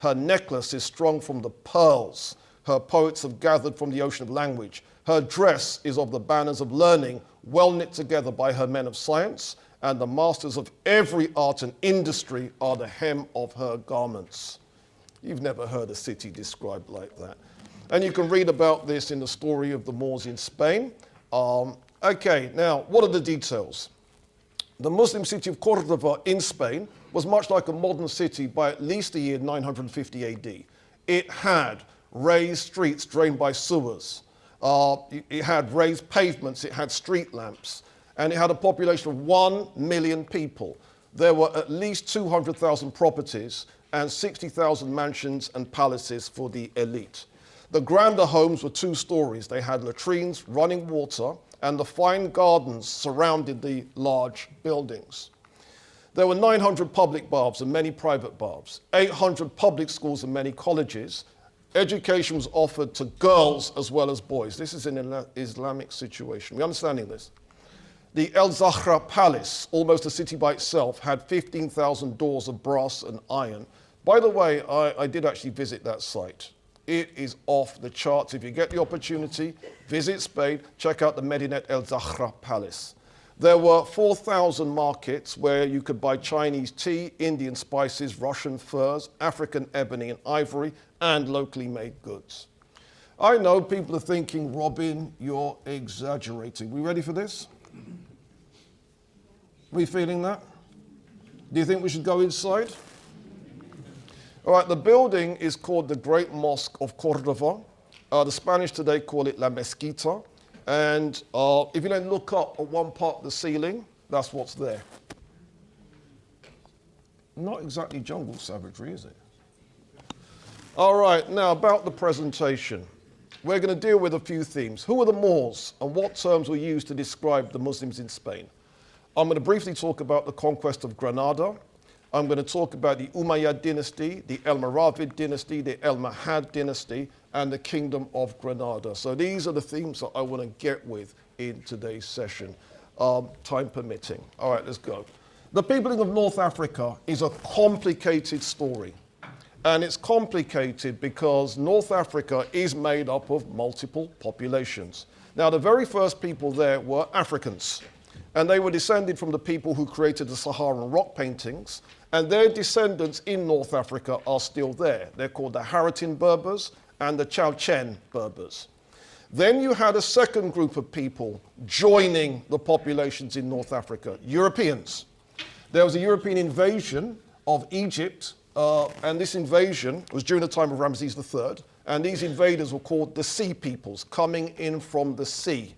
Her necklace is strung from the pearls her poets have gathered from the ocean of language. Her dress is of the banners of learning, well knit together by her men of science, and the masters of every art and industry are the hem of her garments. You've never heard a city described like that. And you can read about this in the story of the Moors in Spain. Okay, now, what are the details? The Muslim city of Cordoba in Spain was much like a modern city by at least the year 950 AD. It had raised streets drained by sewers. It had raised pavements, it had street lamps, and it had a population of 1 million people. There were at least 200,000 properties and 60,000 mansions and palaces for the elite. The grander homes were 2 stories. They had latrines, running water, and the fine gardens surrounded the large buildings. There were 900 public baths and many private baths, 800 public schools and many colleges. Education was offered to girls as well as boys. This is an Islamic situation. We're understanding this. The El Zahra Palace, almost a city by itself, had 15,000 doors of brass and iron. By the way, I did actually visit that site. It is off the charts. If you get the opportunity, visit Spain, check out the Medinet El Zahra Palace. There were 4,000 markets where you could buy Chinese tea, Indian spices, Russian furs, African ebony and ivory, and locally made goods. I know people are thinking, Robin, you're exaggerating. We ready for this? We feeling that? Do you think we should go inside? All right, the building is called the Great Mosque of Cordoba. The Spanish today call it La Mezquita. And if you then look up at one part of the ceiling, that's what's there. Not exactly jungle savagery, is it? All right, now about the presentation. We're going to deal with a few themes. Who are the Moors and what terms were used to describe the Muslims in Spain? I'm going to briefly talk about the conquest of Granada. I'm going to talk about the Umayyad dynasty, the Almoravid dynasty, the Almohad dynasty, and the Kingdom of Granada. So these are the themes that I want to get with in today's session, time permitting. All right, let's go. The peopling of North Africa is a complicated story. And it's complicated because North Africa is made up of multiple populations. Now, the very first people there were Africans. And they were descended from the people who created the Saharan rock paintings. And their descendants in North Africa are still there. They're called the Haratin Berbers and the Chauchen Berbers. Then you had a second group of people joining the populations in North Africa, Europeans. There was a European invasion of Egypt, and this invasion was during the time of Ramses III, and these invaders were called the Sea Peoples, coming in from the sea.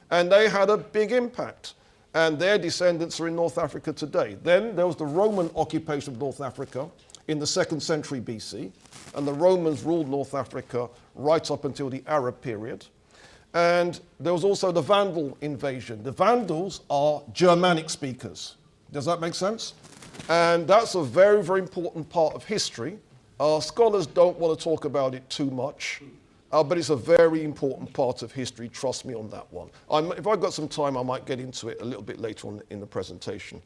And they had a big impact, and their descendants are in North Africa today. Then there was the Roman occupation of North Africa in the 2nd century BC, and the Romans ruled North Africa right up until the Arab period. And there was also the Vandal invasion. The Vandals are Germanic speakers. Does that make sense? And that's a very, very important part of history. Scholars don't want to talk about it too much, but it's a very important part of history, trust me on that one. If I've got some time, I might get into it a little bit later on in the presentation.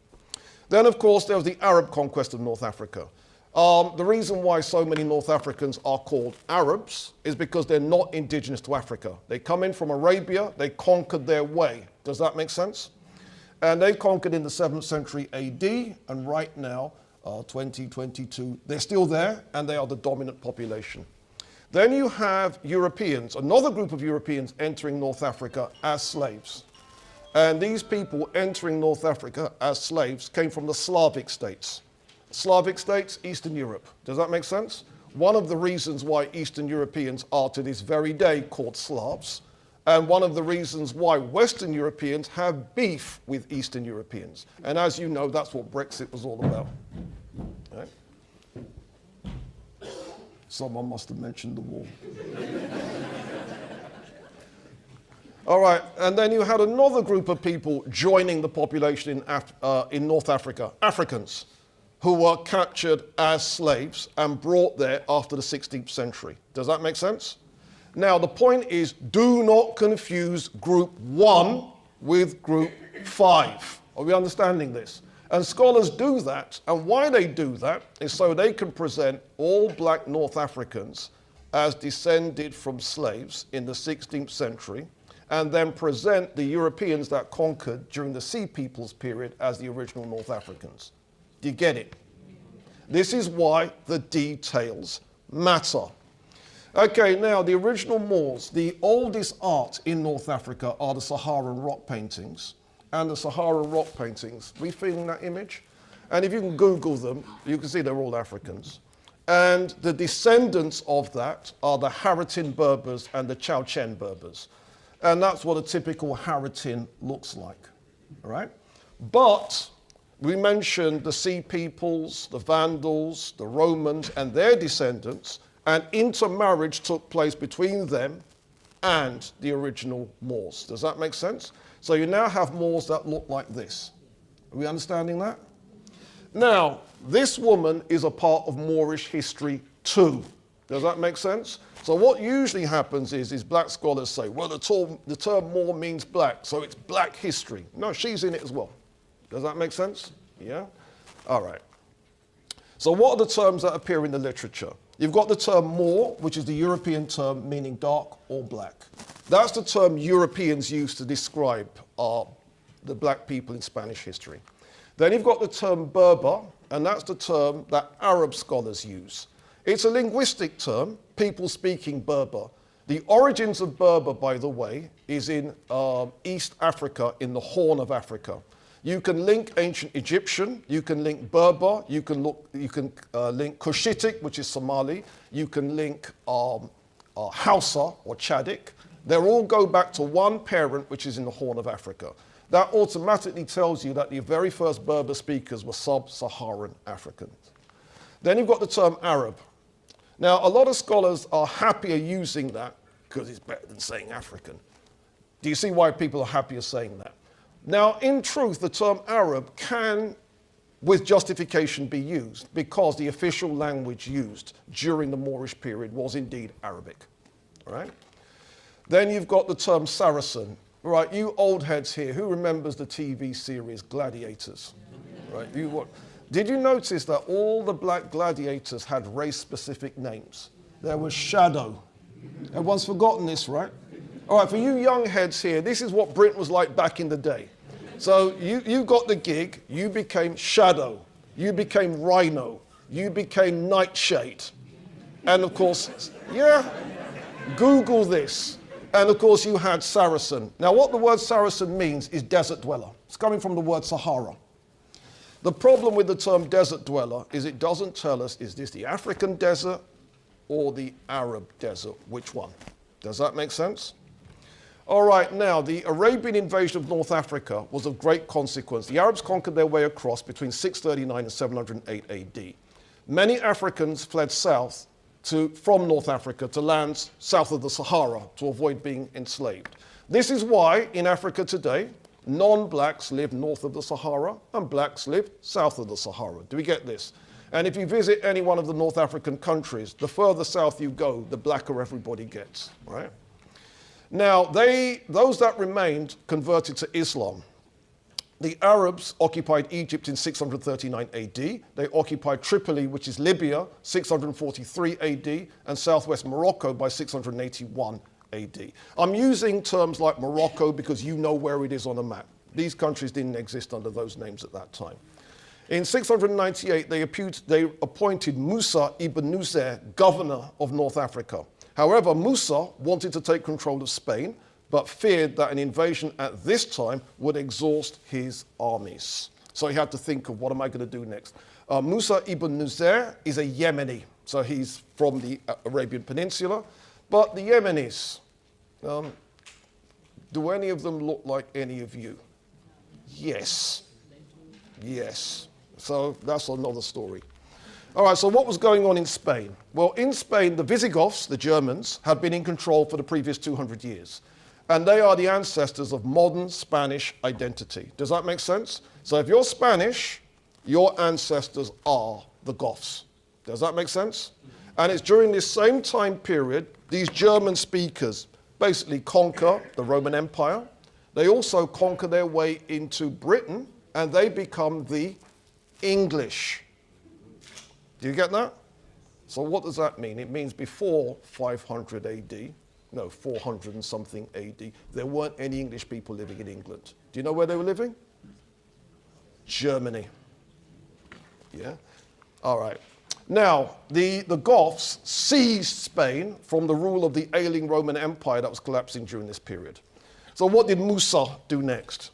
Then, of course, there was the Arab conquest of North Africa. The reason why so many North Africans are called Arabs is because they're not indigenous to Africa. They come in from Arabia, they conquered their way. Does that make sense? And they conquered in the 7th century AD, and right now, 2022, they're still there, and they are the dominant population. Then you have Europeans, another group of Europeans entering North Africa as slaves. And these people entering North Africa as slaves came from the Slavic states. Slavic states, Eastern Europe. Does that make sense? One of the reasons why Eastern Europeans are to this very day called Slavs, and one of the reasons why Western Europeans have beef with Eastern Europeans. And as you know, that's what Brexit was all about. Right? Someone must have mentioned the war. All right, and then you had another group of people joining the population in North Africa, Africans, who were captured as slaves and brought there after the 16th century. Does that make sense? Now, the point is, do not confuse group 1 with group 5. Are we understanding this? And scholars do that, and why they do that is so they can present all black North Africans as descended from slaves in the 16th century, and then present the Europeans that conquered during the Sea Peoples period as the original North Africans. Do you get it? This is why the details matter. Okay, now the original Moors, the oldest art in North Africa are the Saharan rock paintings. And the Saharan rock paintings, we feeling that image? And if you can Google them, you can see they're all Africans. And the descendants of that are the Haratin Berbers and the Chowchen Berbers. And that's what a typical Haratin looks like, all right? But we mentioned the Sea Peoples, the Vandals, the Romans, and their descendants, and intermarriage took place between them and the original Moors. Does that make sense? So you now have Moors that look like this. Are we understanding that? Now, this woman is a part of Moorish history too. Does that make sense? So what usually happens is black scholars say, well, the term Moor means black, so it's black history. No, she's in it as well. Does that make sense? Yeah? All right. So what are the terms that appear in the literature? You've got the term Moor, which is the European term meaning dark or black. That's the term Europeans use to describe the black people in Spanish history. Then you've got the term Berber, and that's the term that Arab scholars use. It's a linguistic term, people speaking Berber. The origins of Berber, by the way, is in East Africa, in the Horn of Africa. You can link ancient Egyptian, you can link Berber, you can link Cushitic, which is Somali, you can link Hausa or Chadic. They all go back to one parent, which is in the Horn of Africa. That automatically tells you that the very first Berber speakers were sub-Saharan Africans. Then you've got the term Arab. Now, a lot of scholars are happier using that because it's better than saying African. Do you see why people are happier saying that? Now, in truth, the term Arab can, with justification, be used because the official language used during the Moorish period was indeed Arabic. All right? Then you've got the term Saracen. Right, you old heads here, who remembers the TV series Gladiators? Right, did you notice that all the black gladiators had race-specific names? There was Shadow. Everyone's forgotten this, right? All right, for you young heads here, this is what Britain was like back in the day. So you got the gig, you became Shadow, you became Rhino, you became Nightshade. And of course, yeah, Google this. And of course you had Saracen. Now what the word Saracen means is desert dweller. It's coming from the word Sahara. The problem with the term desert dweller is it doesn't tell us, is this the African desert or the Arab desert? Which one? Does that make sense? All right, now the Arabian invasion of North Africa was of great consequence. The Arabs conquered their way across between 639 and 708 AD. Many Africans fled south from North Africa to lands south of the Sahara to avoid being enslaved. This is why in Africa today, non-blacks live north of the Sahara and blacks live south of the Sahara. Do we get this? And if you visit any one of the North African countries, the further south you go, the blacker everybody gets, right? Now, those that remained converted to Islam. The Arabs occupied Egypt in 639 AD. They occupied Tripoli, which is Libya, 643 AD, and southwest Morocco by 681 AD. I'm using terms like Morocco because you know where it is on a map. These countries didn't exist under those names at that time. In 698, they appointed Musa ibn Nusair governor of North Africa. However, Musa wanted to take control of Spain, but feared that an invasion at this time would exhaust his armies. So he had to think of, what am I going to do next? Musa ibn Nusair is a Yemeni, so he's from the Arabian Peninsula. But the Yemenis, do any of them look like any of you? Yes. Yes. So that's another story. All right, so what was going on in Spain? Well, in Spain, the Visigoths, the Germans, had been in control for the previous 200 years. And they are the ancestors of modern Spanish identity. Does that make sense? So if you're Spanish, your ancestors are the Goths. Does that make sense? And it's during this same time period, these German speakers basically conquer the Roman Empire. They also conquer their way into Britain, and they become the English. Do you get that? So what does that mean? It means before 500 AD, no, 400 and something AD, there weren't any English people living in England. Do you know where they were living? Germany. Yeah? All right. Now, the Goths seized Spain from the rule of the ailing Roman Empire that was collapsing during this period. So what did Musa do next?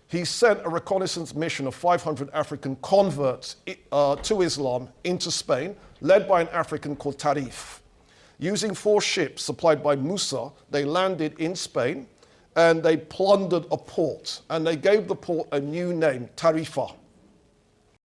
He sent a reconnaissance mission of 500 African converts to Islam into Spain, led by an African called Tarif. Using 4 ships supplied by Musa, they landed in Spain and they plundered a port. And they gave the port a new name, Tarifa.